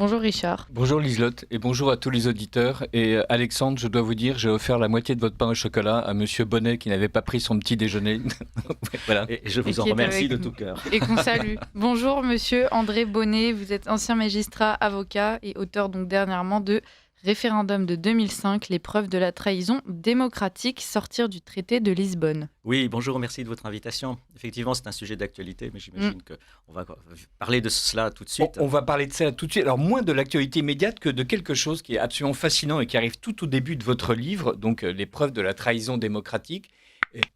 Bonjour Richard. Bonjour Liselotte et bonjour à tous les auditeurs. Et Alexandre, je dois vous dire, j'ai offert la moitié de votre pain au chocolat à Monsieur Bonnet qui n'avait pas pris son petit déjeuner. Voilà. Et je vous en remercie de tout cœur. Et qu'on salue. Bonjour Monsieur André Bonnet, vous êtes ancien magistrat, avocat et auteur donc dernièrement de Référendum de 2005, les preuves de la trahison démocratique, sortir du traité de Lisbonne. Oui, bonjour, merci de votre invitation. Effectivement, c'est un sujet d'actualité, mais j'imagine qu'on va parler de cela tout de suite. On va parler de ça tout de suite. Alors, moins de l'actualité immédiate que de quelque chose qui est absolument fascinant et qui arrive tout au début de votre livre, donc les preuves de la trahison démocratique,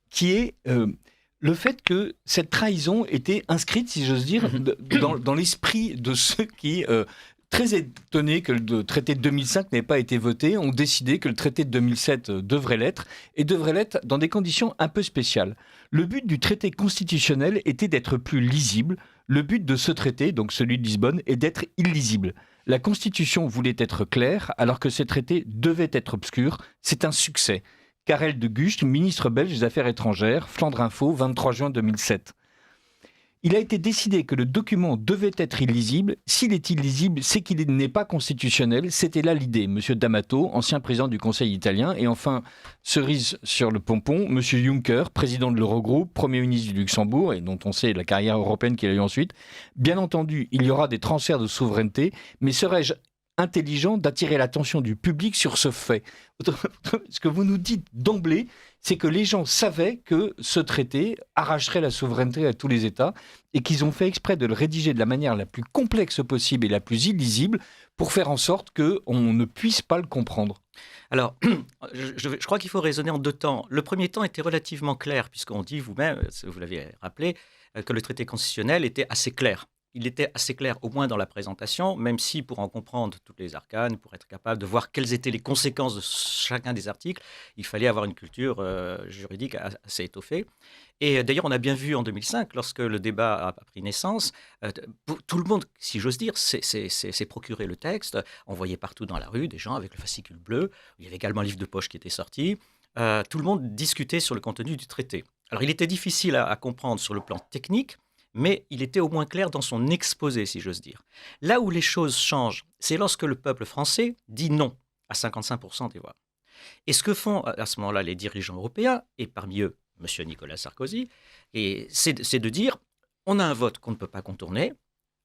qui est le fait que cette trahison était inscrite, si j'ose dire, dans l'esprit de ceux qui... très étonnés que le traité de 2005 n'ait pas été voté, ont décidé que le traité de 2007 devrait l'être, et devrait l'être dans des conditions un peu spéciales. Le but du traité constitutionnel était d'être plus lisible. Le but de ce traité, donc celui de Lisbonne, est d'être illisible. La Constitution voulait être claire, alors que ce traité devait être obscur. C'est un succès. Karel de Gucht, ministre belge des Affaires étrangères, Flandre Info, 23 juin 2007. Il a été décidé que le document devait être illisible. S'il est illisible, c'est qu'il n'est pas constitutionnel. C'était là l'idée. Monsieur D'Amato, ancien président du Conseil italien. Et enfin, cerise sur le pompon, Monsieur Juncker, président de l'Eurogroupe, Premier ministre du Luxembourg, et dont on sait la carrière européenne qu'il a eue ensuite. Bien entendu, il y aura des transferts de souveraineté, mais serais-je intelligent d'attirer l'attention du public sur ce fait? Ce que vous nous dites d'emblée, c'est que les gens savaient que ce traité arracherait la souveraineté à tous les États et qu'ils ont fait exprès de le rédiger de la manière la plus complexe possible et la plus illisible pour faire en sorte qu'on ne puisse pas le comprendre. Alors, je crois qu'il faut raisonner en deux temps. Le premier temps était relativement clair, puisqu'on dit vous-même, vous l'avez rappelé, que le traité constitutionnel était assez clair. Il était assez clair, au moins dans la présentation, même si pour en comprendre toutes les arcanes, pour être capable de voir quelles étaient les conséquences de chacun des articles, il fallait avoir une culture juridique assez étoffée. Et d'ailleurs, on a bien vu en 2005, lorsque le débat a pris naissance, tout le monde, si j'ose dire, s'est procuré le texte. On voyait partout dans la rue des gens avec le fascicule bleu. Il y avait également un livre de poche qui était sorti. Tout le monde discutait sur le contenu du traité. Alors, il était difficile à comprendre sur le plan technique, mais il était au moins clair dans son exposé, si j'ose dire. Là où les choses changent, c'est lorsque le peuple français dit non à 55% des voix. Et ce que font à ce moment-là les dirigeants européens, et parmi eux M. Nicolas Sarkozy, c'est de dire on a un vote qu'on ne peut pas contourner.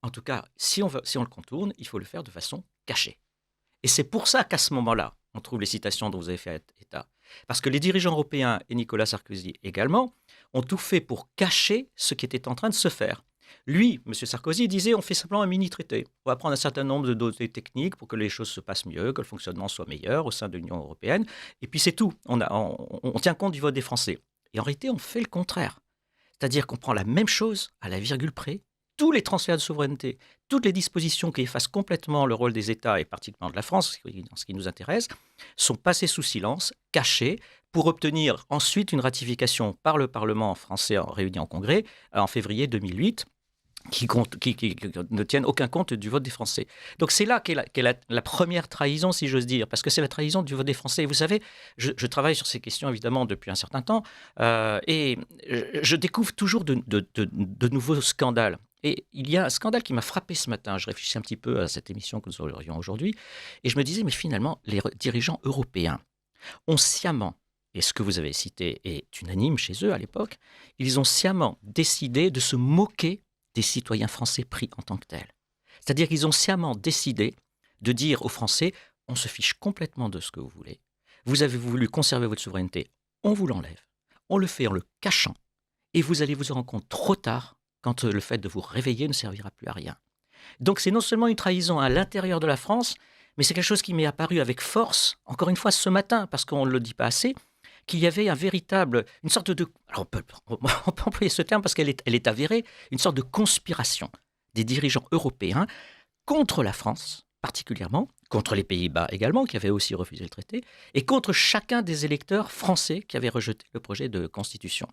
En tout cas, si on le contourne, il faut le faire de façon cachée. Et c'est pour ça qu'à ce moment-là, on trouve les citations dont vous avez fait état. Parce que les dirigeants européens, et Nicolas Sarkozy également, ont tout fait pour cacher ce qui était en train de se faire. Lui, M. Sarkozy, disait on fait simplement un mini-traité. On va prendre un certain nombre de données techniques pour que les choses se passent mieux, que le fonctionnement soit meilleur au sein de l'Union européenne. Et puis c'est tout. On tient compte du vote des Français. Et en réalité, on fait le contraire. C'est-à-dire qu'on prend la même chose à la virgule près. Tous les transferts de souveraineté, toutes les dispositions qui effacent complètement le rôle des États, et particulièrement de la France, en ce qui nous intéresse, sont passées sous silence, cachées, pour obtenir ensuite une ratification par le Parlement français réuni en Congrès en février 2008, qui ne tiennent aucun compte du vote des Français. Donc c'est là qu'est la première trahison, si j'ose dire, parce que c'est la trahison du vote des Français. Et vous savez, je travaille sur ces questions, évidemment, depuis un certain temps, et je découvre toujours de nouveaux scandales. Et il y a un scandale qui m'a frappé ce matin. Je réfléchissais un petit peu à cette émission que nous aurions aujourd'hui, et je me disais, mais finalement, les dirigeants européens ont sciemment, et ce que vous avez cité est unanime chez eux à l'époque, ils ont sciemment décidé de se moquer des citoyens français pris en tant que tels. C'est-à-dire qu'ils ont sciemment décidé de dire aux Français, on se fiche complètement de ce que vous voulez. Vous avez voulu conserver votre souveraineté, on vous l'enlève. On le fait en le cachant. Et vous allez vous en rendre compte trop tard quand le fait de vous réveiller ne servira plus à rien. Donc c'est non seulement une trahison à l'intérieur de la France, mais c'est quelque chose qui m'est apparu avec force, encore une fois ce matin, parce qu'on ne le dit pas assez, qu'il y avait une sorte de... Alors on peut employer ce terme parce qu'elle est avérée, une sorte de conspiration des dirigeants européens contre la France, particulièrement, contre les Pays-Bas également, qui avaient aussi refusé le traité, et contre chacun des électeurs français qui avaient rejeté le projet de constitution.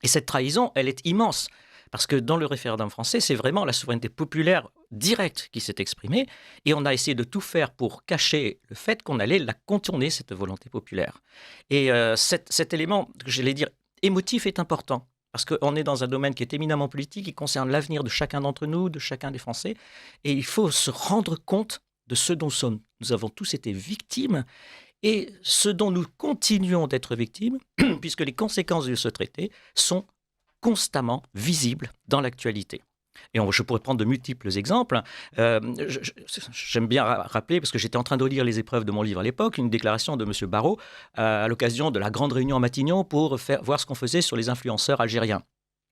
Et cette trahison, elle est immense. Parce que dans le référendum français, c'est vraiment la souveraineté populaire directe qui s'est exprimée. Et on a essayé de tout faire pour cacher le fait qu'on allait la contourner, cette volonté populaire. Et cet élément, j'allais dire, émotif est important. Parce qu'on est dans un domaine qui est éminemment politique, qui concerne l'avenir de chacun d'entre nous, de chacun des Français. Et il faut se rendre compte de ce dont nous avons tous été victimes et ce dont nous continuons d'être victimes, puisque les conséquences de ce traité sont constamment visibles dans l'actualité. Et je pourrais prendre de multiples exemples. J'aime bien rappeler, parce que j'étais en train de lire les épreuves de mon livre à l'époque, une déclaration de M. Barrot à l'occasion de la grande réunion à Matignon pour voir ce qu'on faisait sur les influenceurs algériens.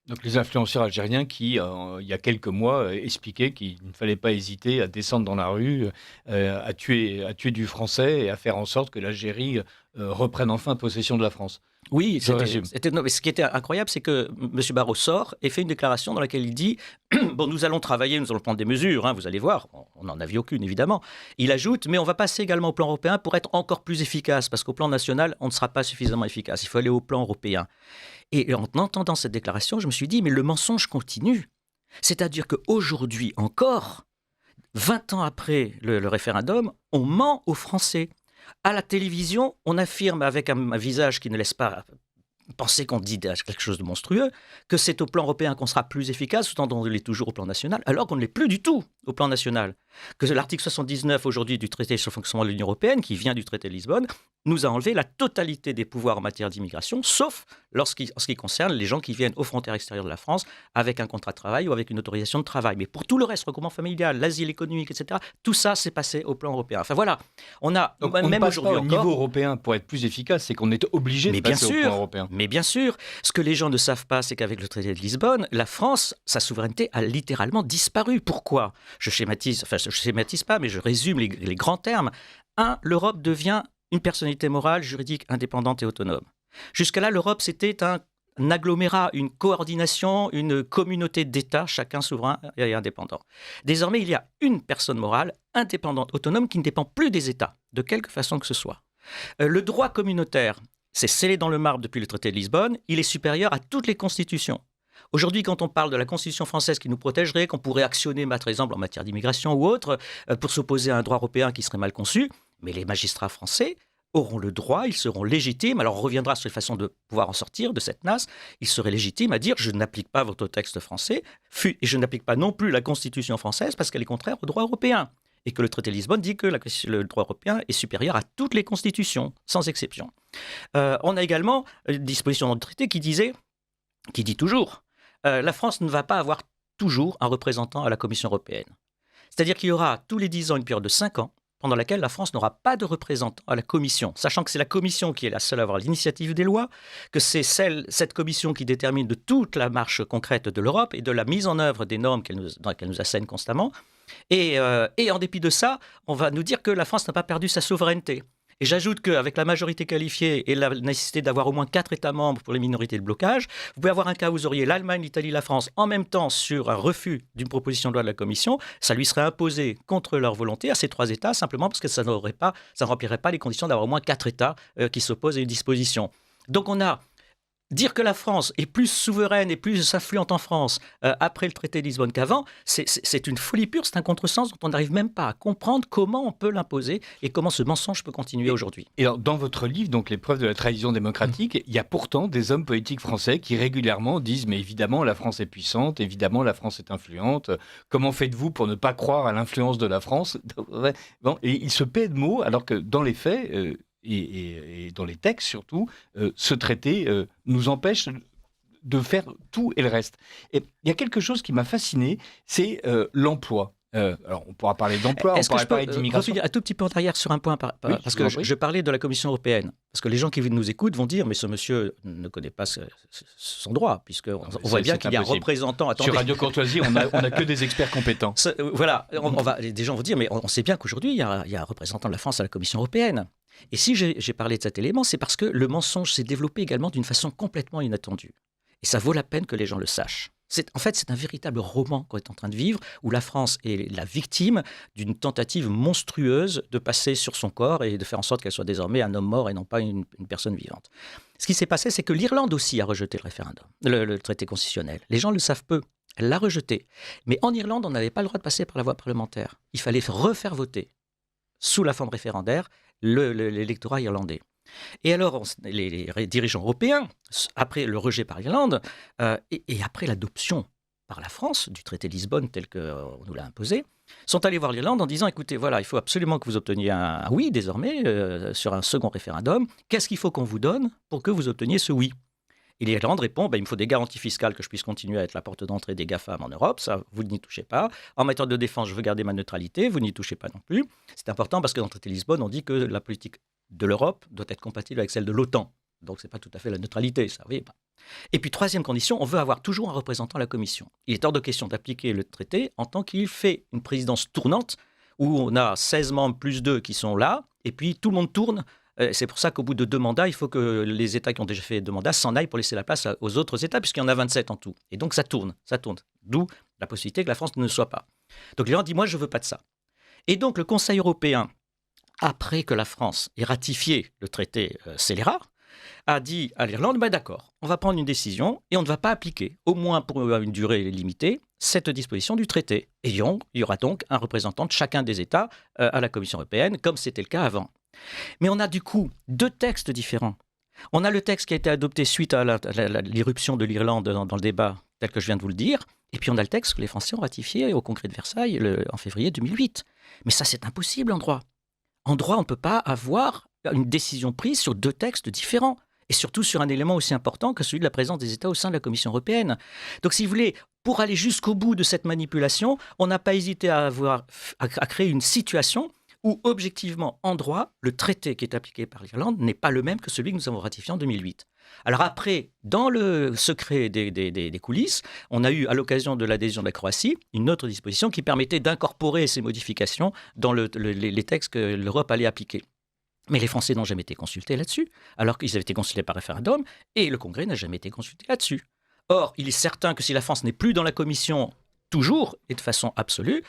Donc les influenceurs algériens qui, il y a quelques mois, expliquaient qu'il ne fallait pas hésiter à descendre dans la rue, à tuer du français et à faire en sorte que l'Algérie reprenne enfin possession de la France. Oui, mais ce qui était incroyable, c'est que M. Barrot sort et fait une déclaration dans laquelle il dit « Bon, nous allons travailler, nous allons prendre des mesures, vous allez voir. » On n'en a vu aucune, évidemment. Il ajoute « Mais on va passer également au plan européen pour être encore plus efficace, parce qu'au plan national, on ne sera pas suffisamment efficace. Il faut aller au plan européen. » Et en entendant cette déclaration, je me suis dit « Mais le mensonge continue. » C'est-à-dire qu'aujourd'hui encore, 20 ans après le référendum, on ment aux Français. À la télévision, on affirme avec un visage qui ne laisse pas penser qu'on dit quelque chose de monstrueux, que c'est au plan européen qu'on sera plus efficace, tout en on l'est toujours au plan national, alors qu'on ne l'est plus du tout au plan national. Que l'article 79 aujourd'hui du traité sur le fonctionnement de l'Union européenne, qui vient du traité de Lisbonne, nous a enlevé la totalité des pouvoirs en matière d'immigration, sauf en ce qui concerne les gens qui viennent aux frontières extérieures de la France avec un contrat de travail ou avec une autorisation de travail. Mais pour tout le reste, regroupement familial, l'asile économique, etc., tout ça s'est passé au plan européen. Enfin voilà, on a donc, même aujourd'hui encore... au niveau européen pour être plus efficace, c'est qu'on est obligé de passer au plan européen. Mais bien sûr, ce que les gens ne savent pas, c'est qu'avec le traité de Lisbonne, la France, sa souveraineté a littéralement disparu. Pourquoi ? Je schématise pas, mais je résume les grands termes. 1. L'Europe devient une personnalité morale, juridique, indépendante et autonome. Jusqu'à là, l'Europe, c'était un agglomérat, une coordination, une communauté d'États, chacun souverain et indépendant. Désormais, il y a une personne morale, indépendante, autonome, qui ne dépend plus des États, de quelque façon que ce soit. Le droit communautaire, c'est scellé dans le marbre depuis le traité de Lisbonne, il est supérieur à toutes les constitutions. Aujourd'hui, quand on parle de la Constitution française qui nous protégerait, qu'on pourrait actionner, par exemple, en matière d'immigration ou autre, pour s'opposer à un droit européen qui serait mal conçu, mais les magistrats français auront le droit, ils seront légitimes, alors on reviendra sur les façons de pouvoir en sortir de cette nasse, ils seraient légitimes à dire « je n'applique pas votre texte français et je n'applique pas non plus la Constitution française parce qu'elle est contraire au droit européen ». Et que le traité de Lisbonne dit que le droit européen est supérieur à toutes les constitutions, sans exception. On a également une disposition dans le traité qui dit toujours la France ne va pas avoir toujours un représentant à la Commission européenne. C'est-à-dire qu'il y aura tous les 10 ans une période de 5 ans pendant laquelle la France n'aura pas de représentant à la Commission, sachant que c'est la Commission qui est la seule à avoir l'initiative des lois, que c'est cette Commission qui détermine de toute la marche concrète de l'Europe et de la mise en œuvre des normes dans lesquelles nous assène constamment. Et en dépit de ça, on va nous dire que la France n'a pas perdu sa souveraineté. Et j'ajoute qu'avec la majorité qualifiée et la nécessité d'avoir au moins 4 États membres pour les minorités de blocage, vous pouvez avoir un cas où vous auriez l'Allemagne, l'Italie, la France en même temps sur un refus d'une proposition de loi de la Commission. Ça lui serait imposé contre leur volonté à ces 3 États, simplement parce que ça ne remplirait pas les conditions d'avoir au moins 4 États qui s'opposent à une disposition. Donc on a... Dire que la France est plus souveraine et plus influente en France après le traité de Lisbonne qu'avant, c'est une folie pure, c'est un contresens dont on n'arrive même pas à comprendre comment on peut l'imposer et comment ce mensonge peut continuer aujourd'hui. Et alors, dans votre livre, donc les preuves de la trahison démocratique, il y a pourtant des hommes politiques français qui régulièrement disent « mais évidemment la France est puissante, évidemment la France est influente, comment faites-vous pour ne pas croire à l'influence de la France ?» Bon, et ils se paient de mots alors que dans les faits... Et dans les textes surtout, ce traité nous empêche de faire tout et le reste. Et il y a quelque chose qui m'a fasciné, c'est l'emploi. Alors, on pourra parler d'emploi, on pourra parler d'immigration. Un tout petit peu en arrière sur un point, parce que je parlais de la Commission européenne. Parce que les gens qui nous écoutent vont dire, mais ce monsieur ne connaît pas son droit, puisqu'on voit bien qu'il y a un représentant... Sur Radio Courtoisie, on n'a que des experts compétents. Voilà, des gens vont dire, mais on sait bien qu'aujourd'hui, il y a un représentant de la France à la Commission européenne. Et si j'ai parlé de cet élément, c'est parce que le mensonge s'est développé également d'une façon complètement inattendue. Et ça vaut la peine que les gens le sachent. En fait, c'est un véritable roman qu'on est en train de vivre, où la France est la victime d'une tentative monstrueuse de passer sur son corps et de faire en sorte qu'elle soit désormais un homme mort et non pas une personne vivante. Ce qui s'est passé, c'est que l'Irlande aussi a rejeté le référendum, le traité constitutionnel. Les gens le savent peu. Elle l'a rejeté. Mais en Irlande, on n'avait pas le droit de passer par la voie parlementaire. Il fallait refaire voter, sous la forme référendaire, l'électorat irlandais. Et alors, les dirigeants européens, après le rejet par l'Irlande et après l'adoption par la France du traité de Lisbonne tel qu'on nous l'a imposé, sont allés voir l'Irlande en disant, écoutez, voilà, il faut absolument que vous obteniez un oui désormais sur un second référendum. Qu'est-ce qu'il faut qu'on vous donne pour que vous obteniez ce oui? Et l'Irlande répond, il me faut des garanties fiscales que je puisse continuer à être la porte d'entrée des GAFAM en Europe, ça, vous n'y touchez pas. En matière de défense, je veux garder ma neutralité, vous n'y touchez pas non plus. C'est important parce que dans le traité de Lisbonne, on dit que la politique de l'Europe doit être compatible avec celle de l'OTAN. Donc, ce n'est pas tout à fait la neutralité, ça, vous voyez pas. Et puis, troisième condition, on veut avoir toujours un représentant à la Commission. Il est hors de question d'appliquer le traité en tant qu'il fait une présidence tournante où on a 16 membres plus 2 qui sont là, et puis tout le monde tourne. C'est pour ça qu'au bout de 2 mandats, il faut que les États qui ont déjà fait 2 mandats s'en aillent pour laisser la place aux autres États, puisqu'il y en a 27 en tout. Et donc ça tourne. D'où la possibilité que la France ne soit pas. Donc l'Irlande dit, moi je ne veux pas de ça. Et donc le Conseil européen, après que la France ait ratifié le traité scélérat, a dit à l'Irlande, d'accord, on va prendre une décision et on ne va pas appliquer, au moins pour une durée limitée, cette disposition du traité. Et il y aura donc un représentant de chacun des États à la Commission européenne, comme c'était le cas avant. Mais on a du coup 2 textes différents. On a le texte qui a été adopté suite à l'irruption de l'Irlande dans le débat, tel que je viens de vous le dire, et puis on a le texte que les Français ont ratifié au Congrès de Versailles en février 2008. Mais ça, c'est impossible en droit. En droit, on ne peut pas avoir une décision prise sur 2 textes différents, et surtout sur un élément aussi important que celui de la présence des États au sein de la Commission européenne. Donc, si vous voulez, pour aller jusqu'au bout de cette manipulation, on n'a pas hésité à créer une situation où, objectivement, en droit, le traité qui est appliqué par l'Irlande n'est pas le même que celui que nous avons ratifié en 2008. Alors après, dans le secret des coulisses, on a eu, à l'occasion de l'adhésion de la Croatie, une autre disposition qui permettait d'incorporer ces modifications dans les textes que l'Europe allait appliquer. Mais les Français n'ont jamais été consultés là-dessus, alors qu'ils avaient été consultés par référendum, et le Congrès n'a jamais été consulté là-dessus. Or, il est certain que si la France n'est plus dans la Commission toujours et de façon absolue,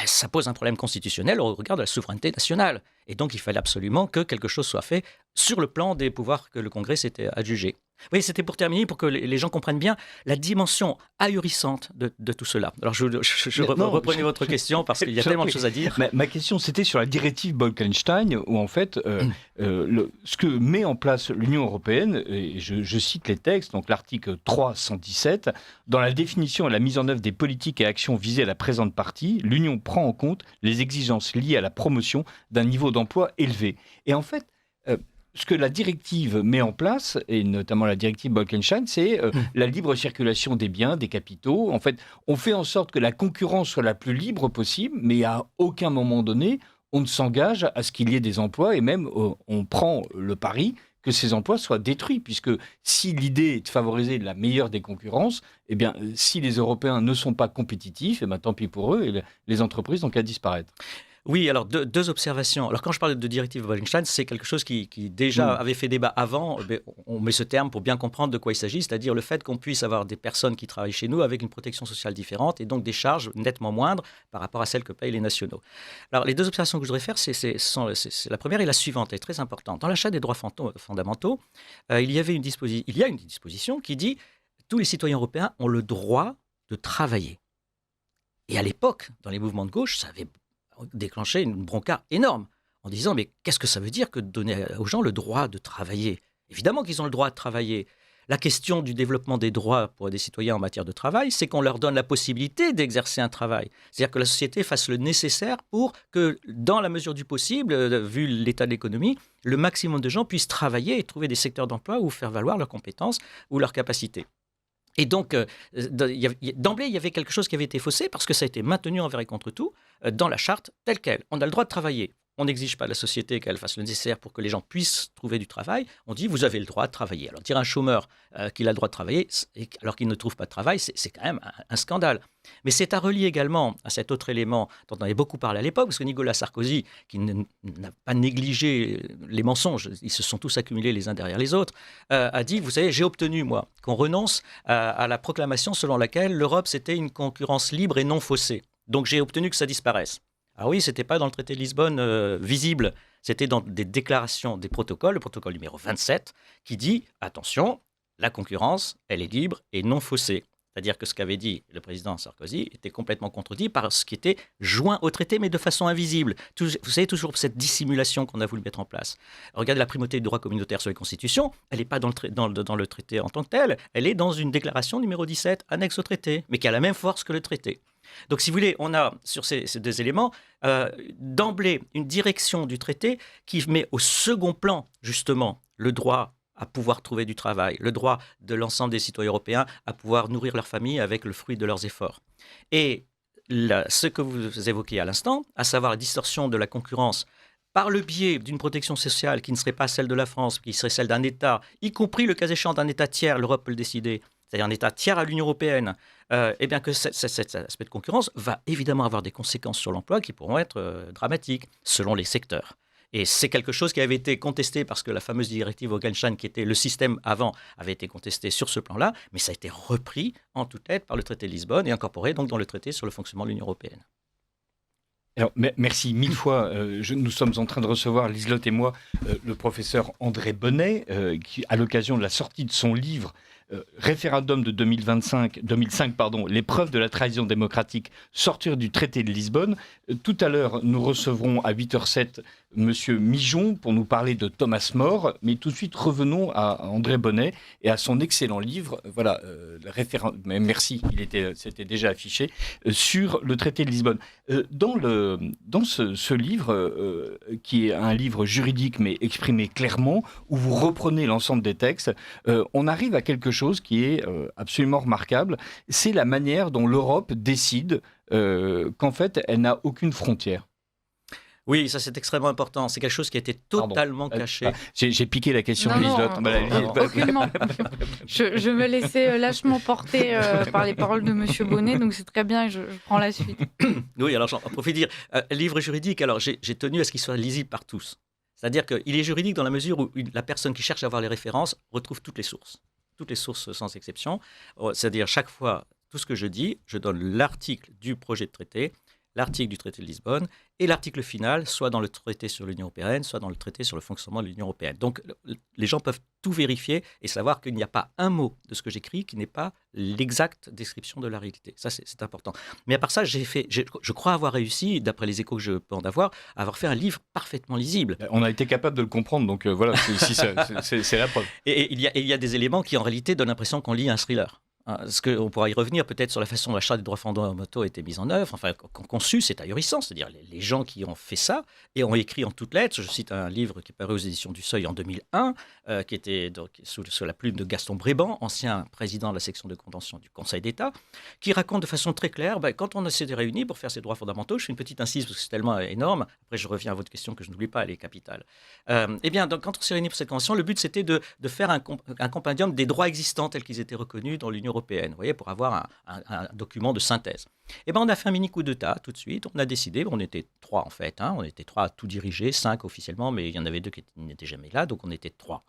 ça pose un problème constitutionnel au regard de la souveraineté nationale. Et donc, il fallait absolument que quelque chose soit fait sur le plan des pouvoirs que le Congrès s'était adjugé. Oui, c'était pour terminer, pour que les gens comprennent bien la dimension ahurissante de tout cela. Alors, reprenez votre question, parce qu'il y a tellement de choses à dire. Ma question, c'était sur la directive Bolkestein, où en fait, ce que met en place l'Union européenne, et je cite les textes, donc l'article 317, dans la définition et la mise en œuvre des politiques et actions visées à la présente partie, l'Union prend en compte les exigences liées à la promotion d'un niveau d'emploi élevé. Et en fait, ce que la directive met en place, et notamment la directive Bolkestein, c'est la libre circulation des biens, des capitaux. En fait, on fait en sorte que la concurrence soit la plus libre possible, mais à aucun moment donné, on ne s'engage à ce qu'il y ait des emplois, et même on prend le pari que ces emplois soient détruits, puisque si l'idée est de favoriser la meilleure des concurrences, eh bien, si les Européens ne sont pas compétitifs, eh bien, tant pis pour eux, et les entreprises n'ont qu'à disparaître. Oui, alors 2 observations. Alors quand je parle de directive Bolkestein, c'est quelque chose qui déjà avait fait débat avant. On met ce terme pour bien comprendre de quoi il s'agit, c'est-à-dire le fait qu'on puisse avoir des personnes qui travaillent chez nous avec une protection sociale différente et donc des charges nettement moindres par rapport à celles que payent les nationaux. Alors les 2 observations que je voudrais faire, c'est la première et la suivante, elle est très importante. Dans la Charte des droits fondamentaux, il y a une disposition qui dit « Tous les citoyens européens ont le droit de travailler ». Et à l'époque, dans les mouvements de gauche, ça avait déclenché une bronca énorme en disant mais qu'est-ce que ça veut dire que de donner aux gens le droit de travailler? Évidemment qu'ils ont le droit de travailler. La question du développement des droits pour des citoyens en matière de travail, c'est qu'on leur donne la possibilité d'exercer un travail. C'est-à-dire que la société fasse le nécessaire pour que, dans la mesure du possible, vu l'état de l'économie, le maximum de gens puissent travailler et trouver des secteurs d'emploi où faire valoir leurs compétences ou leurs capacités. Et donc, d'emblée, il y avait quelque chose qui avait été faussé parce que ça a été maintenu envers et contre tout dans la charte telle qu'elle. On a le droit de travailler. On n'exige pas de la société qu'elle fasse le nécessaire pour que les gens puissent trouver du travail. On dit, vous avez le droit de travailler. Alors, dire à un chômeur qu'il a le droit de travailler alors qu'il ne trouve pas de travail, c'est quand même un scandale. Mais c'est à relier également à cet autre élément dont on avait beaucoup parlé à l'époque, parce que Nicolas Sarkozy, qui n'a pas négligé les mensonges, ils se sont tous accumulés les uns derrière les autres, a dit, vous savez, j'ai obtenu, moi, qu'on renonce à la proclamation selon laquelle l'Europe, c'était une concurrence libre et non faussée. Donc, j'ai obtenu que ça disparaisse. Ah oui, ce n'était pas dans le traité de Lisbonne visible, c'était dans des déclarations, des protocoles, le protocole numéro 27, qui dit, attention, la concurrence, elle est libre et non faussée. C'est-à-dire que ce qu'avait dit le président Sarkozy était complètement contredit par ce qui était joint au traité, mais de façon invisible. Vous savez, toujours cette dissimulation qu'on a voulu mettre en place. Regardez la primauté du droit communautaire sur les constitutions, elle n'est pas dans le traité en tant que tel, elle est dans une déclaration numéro 17, annexe au traité, mais qui a la même force que le traité. Donc, si vous voulez, on a sur ces deux éléments, d'emblée, une direction du traité qui met au second plan, justement, le droit à pouvoir trouver du travail, le droit de l'ensemble des citoyens européens à pouvoir nourrir leur famille avec le fruit de leurs efforts. Et ce que vous évoquez à l'instant, à savoir la distorsion de la concurrence par le biais d'une protection sociale qui ne serait pas celle de la France, qui serait celle d'un État, y compris le cas échéant d'un État tiers, l'Europe peut le décider, c'est-à-dire un État tiers à l'Union européenne, eh bien que cet aspect de concurrence va évidemment avoir des conséquences sur l'emploi qui pourront être dramatiques selon les secteurs. Et c'est quelque chose qui avait été contesté parce que la fameuse directive Bolkestein, qui était le système avant, avait été contestée sur ce plan-là, mais ça a été repris en toute lettre par le traité de Lisbonne et incorporé donc dans le traité sur le fonctionnement de l'Union européenne. Alors, merci mille fois. Nous sommes en train de recevoir, Liselotte et moi, le professeur André Bonnet, qui, à l'occasion de la sortie de son livre Référendum de 2005, l'épreuve de la trahison démocratique, sortir du traité de Lisbonne. Tout à l'heure, nous recevrons à 8h07 Monsieur Mijon pour nous parler de Thomas More. Mais tout de suite, revenons à André Bonnet et à son excellent livre. Voilà, merci, c'était déjà affiché, sur le traité de Lisbonne. Dans ce livre, qui est un livre juridique mais exprimé clairement, où vous reprenez l'ensemble des textes, on arrive à quelque chose qui est absolument remarquable. C'est la manière dont l'Europe décide qu'en fait, elle n'a aucune frontière. Oui, ça c'est extrêmement important. C'est quelque chose qui a été totalement caché. J'ai piqué la question de Liselotte. Aucunement. Je me laissais lâchement porter par les paroles de Monsieur Bonnet, donc c'est très bien et je prends la suite. Oui, alors j'en profite de dire, livre juridique, alors j'ai tenu à ce qu'il soit lisible par tous. C'est-à-dire qu'il est juridique dans la mesure où la personne qui cherche à avoir les références retrouve toutes les sources sans exception. C'est-à-dire chaque fois, tout ce que je dis, je donne l'article du projet de traité, l'article du traité de Lisbonne et l'article final, soit dans le traité sur l'Union européenne, soit dans le traité sur le fonctionnement de l'Union européenne. Donc, les gens peuvent tout vérifier et savoir qu'il n'y a pas un mot de ce que j'écris qui n'est pas l'exacte description de la réalité. Ça, c'est important. Mais à part ça, je crois avoir réussi, d'après les échos que je peux en avoir, à avoir fait un livre parfaitement lisible. On a été capable de le comprendre, donc voilà, c'est la preuve. Et il y a des éléments qui, en réalité, donnent l'impression qu'on lit un thriller. On pourra y revenir peut-être sur la façon dont la charte des droits fondamentaux a été mise en œuvre, enfin conçue, c'est ahurissant, c'est-à-dire les gens qui ont fait ça et ont écrit en toutes lettres. Je cite un livre qui est paru aux éditions du Seuil en 2001, qui était donc, sous la plume de Gaston Bréban, ancien président de la section de convention du Conseil d'État, qui raconte de façon très claire, quand on s'est réunis pour faire ces droits fondamentaux, je fais une petite incise parce que c'est tellement énorme, après je reviens à votre question que je n'oublie pas, elle est capitale. Eh bien, donc, quand on s'est réunis pour cette convention, le but c'était de faire un compendium des droits existants tels qu'ils étaient reconnus dans l'Union européenne, vous voyez, pour avoir un document de synthèse. Et ben on a fait un mini coup d'état tout de suite. On a décidé, on était 3 en fait, on était 3 à tout diriger, 5 officiellement, mais il y en avait 2 qui n'étaient jamais là, donc on était 3,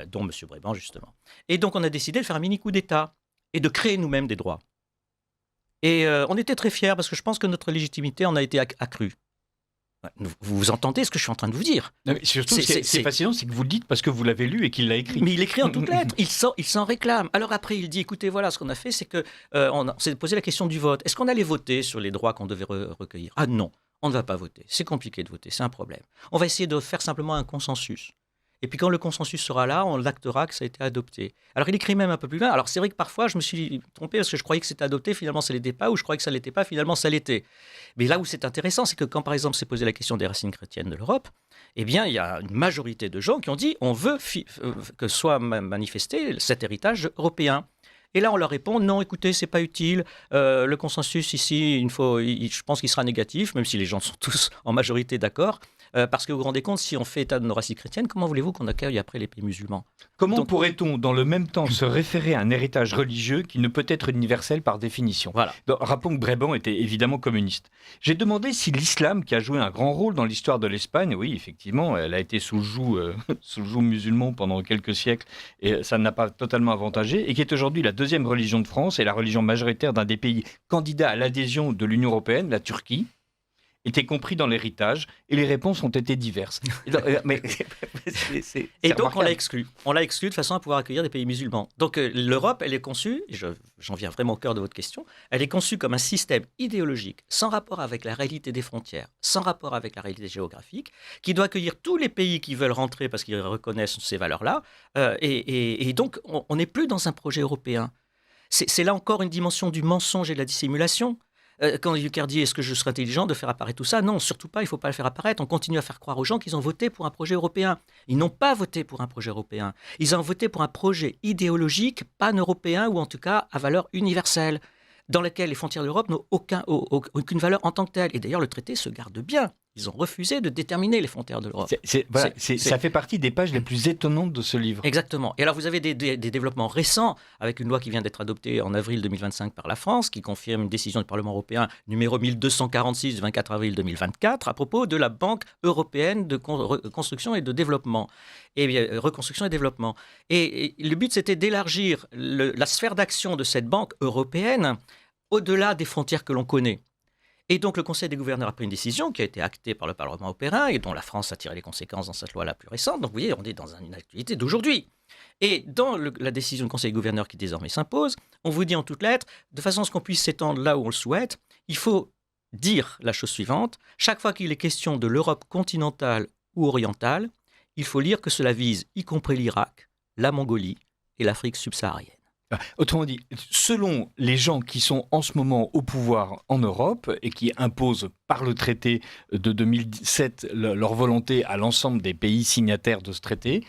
dont M. Bréban justement. Et donc on a décidé de faire un mini coup d'état et de créer nous-mêmes des droits. Et on était très fiers parce que je pense que notre légitimité en a été accrue. Vous entendez ce que je suis en train de vous dire? Non, mais surtout, c'est fascinant, c'est que vous le dites parce que vous l'avez lu et qu'il l'a écrit. Mais il écrit en toutes lettres, il s'en réclame. Alors après, il dit, écoutez, voilà, ce qu'on a fait, c'est qu'on s'est posé la question du vote. Est-ce qu'on allait voter sur les droits qu'on devait recueillir? Ah non, on ne va pas voter. C'est compliqué de voter, c'est un problème. On va essayer de faire simplement un consensus. Et puis quand le consensus sera là, on l'actera que ça a été adopté. Alors il écrit même un peu plus loin. Alors c'est vrai que parfois je me suis trompé parce que je croyais que c'était adopté, finalement ça ne l'était pas, ou je croyais que ça ne l'était pas, finalement ça l'était. Mais là où c'est intéressant, c'est que quand par exemple s'est posé la question des racines chrétiennes de l'Europe, eh bien il y a une majorité de gens qui ont dit on veut que soit manifesté cet héritage européen. Et là, on leur répond, non, écoutez, c'est pas utile. Le consensus ici, je pense qu'il sera négatif, même si les gens sont tous en majorité d'accord. Parce que vous vous rendez compte, si on fait état de nos racines chrétiennes, comment voulez-vous qu'on accueille après les pays musulmans? Comment pourrait-on, dans le même temps, se référer à un héritage religieux qui ne peut être universel par définition? Voilà. Donc, rappelons que Bréban était évidemment communiste. J'ai demandé si l'islam, qui a joué un grand rôle dans l'histoire de l'Espagne, oui, effectivement, elle a été sous le joug musulman pendant quelques siècles, et ça n'a pas totalement avantagé, et qui est aujourd'hui la deuxième religion de France et la religion majoritaire d'un des pays candidats à l'adhésion de l'Union européenne, la Turquie. était compris dans l'héritage et les réponses ont été diverses. Mais et donc on l'a exclu. On l'a exclu de façon à pouvoir accueillir des pays musulmans. Donc l'Europe, elle est conçue, et j'en viens vraiment au cœur de votre question, elle est conçue comme un système idéologique sans rapport avec la réalité des frontières, sans rapport avec la réalité géographique, qui doit accueillir tous les pays qui veulent rentrer parce qu'ils reconnaissent ces valeurs-là. Et donc on n'est plus dans un projet européen. C'est là encore une dimension du mensonge et de la dissimulation. Quand Juncker dit « est-ce que je serais intelligent de faire apparaître tout ça ?» Non, surtout pas, il ne faut pas le faire apparaître. On continue à faire croire aux gens qu'ils ont voté pour un projet européen. Ils n'ont pas voté pour un projet européen. Ils ont voté pour un projet idéologique pan-européen ou en tout cas à valeur universelle, dans lequel les frontières de l'Europe n'ont aucune valeur en tant que telle. Et d'ailleurs, le traité se garde bien. Ils ont refusé de déterminer les frontières de l'Europe. Ça fait partie des pages les plus étonnantes de ce livre. Exactement. Et alors, vous avez des développements récents avec une loi qui vient d'être adoptée en avril 2025 par la France, qui confirme une décision du Parlement européen numéro 1246 du 24 avril 2024 à propos de la Banque européenne de construction et de développement. Reconstruction et développement. Et le but, c'était d'élargir la sphère d'action de cette banque européenne au-delà des frontières que l'on connaît. Et donc, le Conseil des gouverneurs a pris une décision qui a été actée par le Parlement européen et dont la France a tiré les conséquences dans cette loi la plus récente. Donc, vous voyez, on est dans une actualité d'aujourd'hui. Et dans la décision du Conseil des gouverneurs qui désormais s'impose, on vous dit en toutes lettres, de façon à ce qu'on puisse s'étendre là où on le souhaite, il faut dire la chose suivante. Chaque fois qu'il est question de l'Europe continentale ou orientale, il faut lire que cela vise y compris l'Irak, la Mongolie et l'Afrique subsaharienne. Autrement dit, selon les gens qui sont en ce moment au pouvoir en Europe et qui imposent par le traité de 2007 leur volonté à l'ensemble des pays signataires de ce traité,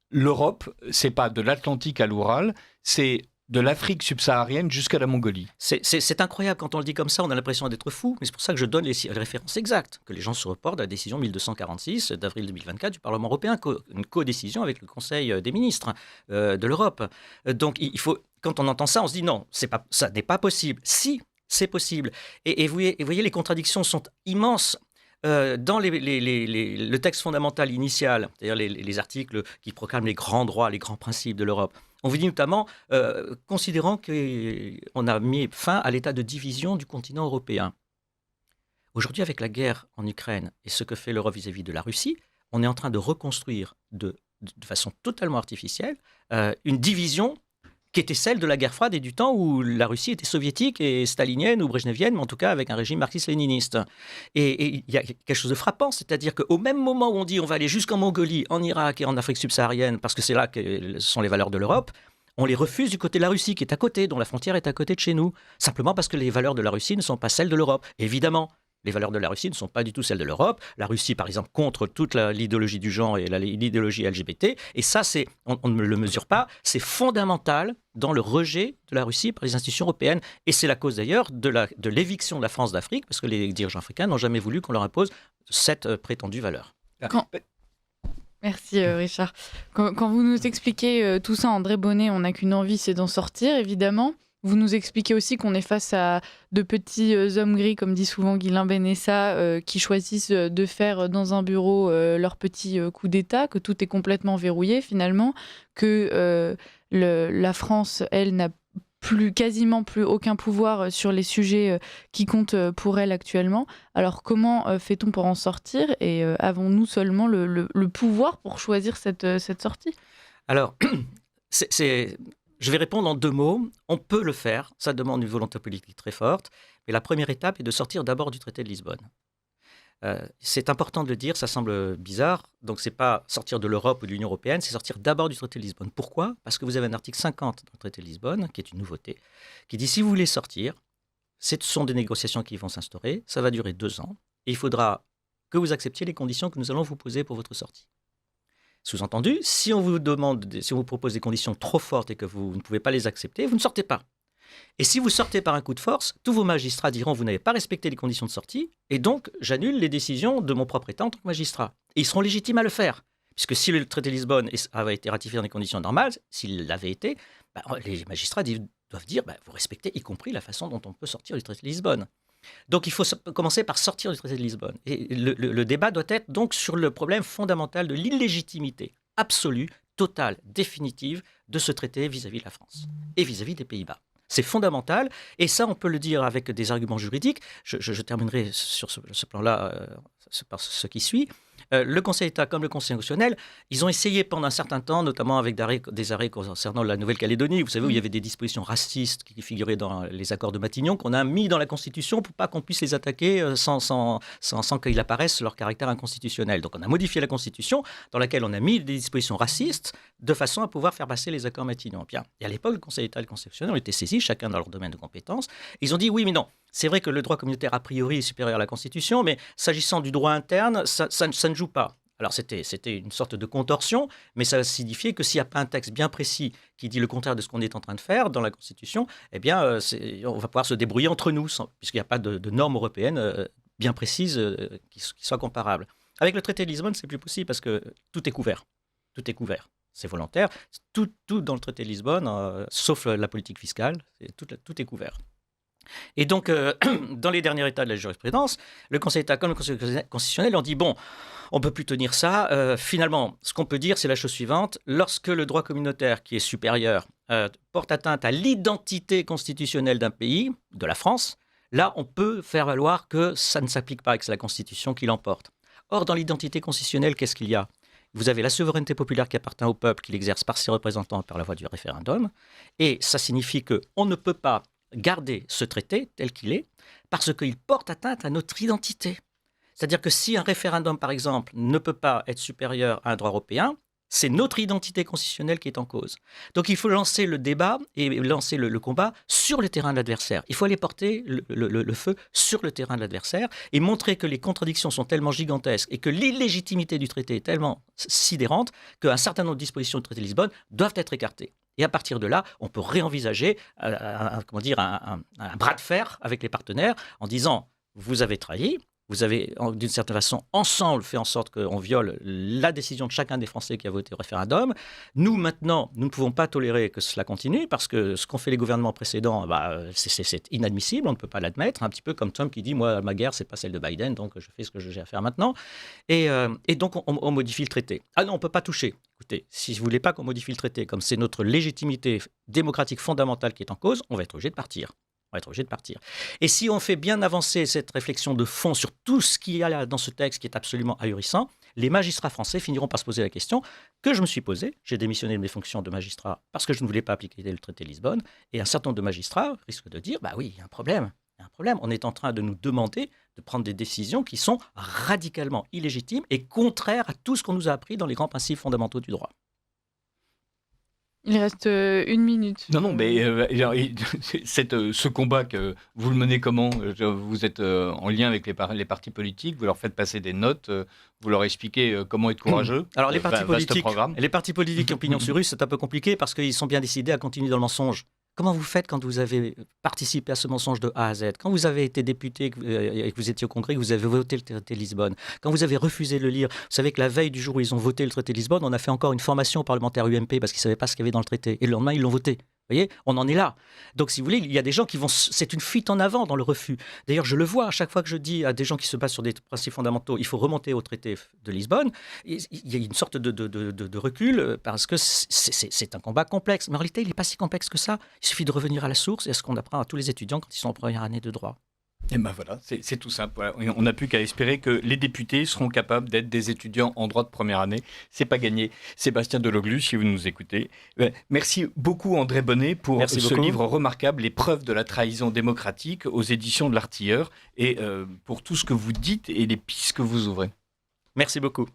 l'Europe, c'est pas de l'Atlantique à l'Oural, c'est de l'Afrique subsaharienne jusqu'à la Mongolie. C'est incroyable quand on le dit comme ça, on a l'impression d'être fou, mais c'est pour ça que je donne les références exactes, que les gens se reportent à la décision 1246 d'avril 2024 du Parlement européen, une codécision avec le Conseil des ministres de l'Europe. Donc il faut, quand on entend ça, on se dit non, ça n'est pas possible. Si, c'est possible. Et vous voyez, les contradictions sont immenses. Dans le texte fondamental initial, c'est-à-dire les articles qui proclament les grands droits, les grands principes de l'Europe, on vous dit notamment, considérant qu'on a mis fin à l'état de division du continent européen. Aujourd'hui, avec la guerre en Ukraine et ce que fait l'Europe vis-à-vis de la Russie, on est en train de reconstruire de façon totalement artificielle une division qui était celle de la guerre froide et du temps où la Russie était soviétique et stalinienne ou brejnevienne, mais en tout cas avec un régime marxiste-léniniste. Et il y a quelque chose de frappant, c'est-à-dire qu'au même moment où on dit on va aller jusqu'en Mongolie, en Irak et en Afrique subsaharienne, parce que c'est là que sont les valeurs de l'Europe, on les refuse du côté de la Russie, qui est à côté, dont la frontière est à côté de chez nous, simplement parce que les valeurs de la Russie ne sont pas celles de l'Europe. Évidemment, les valeurs de la Russie ne sont pas du tout celles de l'Europe. La Russie, par exemple, contre toute l'idéologie du genre et l'idéologie LGBT. Et ça, on ne le mesure pas. C'est fondamental dans le rejet de la Russie par les institutions européennes. Et c'est la cause d'ailleurs de l'éviction de la France d'Afrique, parce que les dirigeants africains n'ont jamais voulu qu'on leur impose cette prétendue valeur. Merci Richard. Quand vous nous expliquez tout ça, André Bonnet, on n'a qu'une envie, c'est d'en sortir, évidemment. Vous nous expliquez aussi qu'on est face à de petits hommes gris, comme dit souvent Guilain Benessa, qui choisissent de faire dans un bureau leur petit coup d'État, que tout est complètement verrouillé finalement, que la France, elle, n'a quasiment plus aucun pouvoir sur les sujets qui comptent pour elle actuellement. Alors comment fait-on pour en sortir et avons-nous seulement le pouvoir pour choisir cette sortie ? Alors, je vais répondre en 2 mots. On peut le faire, ça demande une volonté politique très forte, mais la première étape est de sortir d'abord du traité de Lisbonne. C'est important de le dire, ça semble bizarre, donc c'est pas sortir de l'Europe ou de l'Union européenne, c'est sortir d'abord du traité de Lisbonne. Pourquoi ? Parce que vous avez un article 50 dans le traité de Lisbonne, qui est une nouveauté, qui dit si vous voulez sortir, ce sont des négociations qui vont s'instaurer, ça va durer 2 ans, et il faudra que vous acceptiez les conditions que nous allons vous poser pour votre sortie. Sous-entendu, si on vous propose des conditions trop fortes et que vous ne pouvez pas les accepter, vous ne sortez pas. Et si vous sortez par un coup de force, tous vos magistrats diront vous n'avez pas respecté les conditions de sortie, et donc j'annule les décisions de mon propre État en tant que magistrat. Et ils seront légitimes à le faire, puisque si le traité de Lisbonne avait été ratifié dans les conditions normales, s'il l'avait été, les magistrats doivent dire vous respectez y compris la façon dont on peut sortir du traité de Lisbonne. Donc il faut commencer par sortir du traité de Lisbonne. Et le débat doit être donc sur le problème fondamental de l'illégitimité absolue, totale, définitive de ce traité vis-à-vis de la France et vis-à-vis des Pays-Bas. C'est fondamental. Et ça, on peut le dire avec des arguments juridiques. Je terminerai sur ce plan-là par ce qui suit. Le Conseil d'État comme le Conseil constitutionnel, ils ont essayé pendant un certain temps, notamment avec des arrêts concernant la Nouvelle-Calédonie, vous savez, où il y avait des dispositions racistes qui figuraient dans les accords de Matignon, qu'on a mis dans la Constitution pour pas qu'on puisse les attaquer sans qu'il apparaisse leur caractère inconstitutionnel. Donc on a modifié la Constitution dans laquelle on a mis des dispositions racistes de façon à pouvoir faire passer les accords Matignon. Bien. Et à l'époque, le Conseil d'État et le Conseil constitutionnel ont été saisis, chacun dans leur domaine de compétences. Ils ont dit oui, mais non. C'est vrai que le droit communautaire, a priori, est supérieur à la Constitution, mais s'agissant du droit interne, ça ne joue pas. Alors, c'était une sorte de contorsion, mais ça signifiait que s'il n'y a pas un texte bien précis qui dit le contraire de ce qu'on est en train de faire dans la Constitution, eh bien, on va pouvoir se débrouiller entre nous, puisqu'il n'y a pas de normes européennes bien précises qui soient comparables. Avec le traité de Lisbonne, c'est plus possible parce que tout est couvert. Tout est couvert. C'est volontaire. Tout dans le traité de Lisbonne, sauf la politique fiscale, tout est couvert. Et donc, dans les derniers états de la jurisprudence, le Conseil d'État comme le Conseil constitutionnel ont dit, bon, on ne peut plus tenir ça. Finalement, ce qu'on peut dire, c'est la chose suivante. Lorsque le droit communautaire, qui est supérieur, porte atteinte à l'identité constitutionnelle d'un pays, de la France, là, on peut faire valoir que ça ne s'applique pas et que c'est la Constitution qui l'emporte. Or, dans l'identité constitutionnelle, qu'est-ce qu'il y a ? Vous avez la souveraineté populaire qui appartient au peuple, qui l'exerce par ses représentants par la voie du référendum. Et ça signifie qu'on ne peut pas garder ce traité tel qu'il est parce qu'il porte atteinte à notre identité. C'est-à-dire que si un référendum, par exemple, ne peut pas être supérieur à un droit européen, c'est notre identité constitutionnelle qui est en cause. Donc il faut lancer le débat et lancer le combat sur le terrain de l'adversaire. Il faut aller porter le feu sur le terrain de l'adversaire et montrer que les contradictions sont tellement gigantesques et que l'illégitimité du traité est tellement sidérante qu'un certain nombre de dispositions du traité de Lisbonne doivent être écartées. Et à partir de là, on peut réenvisager un bras de fer avec les partenaires en disant « vous avez trahi ». Vous avez, d'une certaine façon, ensemble fait en sorte qu'on viole la décision de chacun des Français qui a voté au référendum. Nous, maintenant, nous ne pouvons pas tolérer que cela continue parce que ce qu'ont fait les gouvernements précédents, c'est inadmissible, on ne peut pas l'admettre. Un petit peu comme Trump qui dit « moi, ma guerre, ce n'est pas celle de Biden, donc je fais ce que j'ai à faire maintenant ». Et donc, on modifie le traité. Ah non, on ne peut pas toucher. Écoutez, si vous ne voulez pas qu'on modifie le traité, comme c'est notre légitimité démocratique fondamentale qui est en cause, on va être obligé de partir. On va être obligé de partir. Et si on fait bien avancer cette réflexion de fond sur tout ce qu'il y a là dans ce texte qui est absolument ahurissant, les magistrats français finiront par se poser la question que je me suis posée. J'ai démissionné de mes fonctions de magistrat parce que je ne voulais pas appliquer le traité de Lisbonne. Et un certain nombre de magistrats risquent de dire, bah oui, il y a un problème. Il y a un problème. On est en train de nous demander de prendre des décisions qui sont radicalement illégitimes et contraires à tout ce qu'on nous a appris dans les grands principes fondamentaux du droit. Il reste 1 minute. Non, mais ce combat, que vous le menez comment ? Vous êtes en lien avec les partis politiques, vous leur faites passer des notes, vous leur expliquez comment être courageux. Alors les partis politiques opinion sur rue, c'est un peu compliqué parce qu'ils sont bien décidés à continuer dans le mensonge. Comment vous faites quand vous avez participé à ce mensonge de A à Z ? Quand vous avez été député et que vous étiez au Congrès, que vous avez voté le traité de Lisbonne, quand vous avez refusé de le lire, vous savez que la veille du jour où ils ont voté le traité de Lisbonne, on a fait encore une formation parlementaire UMP parce qu'ils ne savaient pas ce qu'il y avait dans le traité. Et le lendemain, ils l'ont voté. Vous voyez, on en est là. Donc, si vous voulez, il y a des gens qui vont... C'est une fuite en avant dans le refus. D'ailleurs, je le vois à chaque fois que je dis à des gens qui se basent sur des principes fondamentaux, il faut remonter au traité de Lisbonne. Il y a une sorte de recul parce que c'est un combat complexe. Mais en réalité, il n'est pas si complexe que ça. Il suffit de revenir à la source et à ce qu'on apprend à tous les étudiants quand ils sont en première année de droit. Et ben voilà, c'est tout simple. Voilà. On n'a plus qu'à espérer que les députés seront capables d'être des étudiants en droit de première année. C'est pas gagné. Sébastien Deloglus, si vous nous écoutez. Merci beaucoup André Bonnet pour ce livre remarquable, Les preuves de la trahison démocratique aux éditions de l'Artilleur et pour tout ce que vous dites et les pistes que vous ouvrez. Merci beaucoup.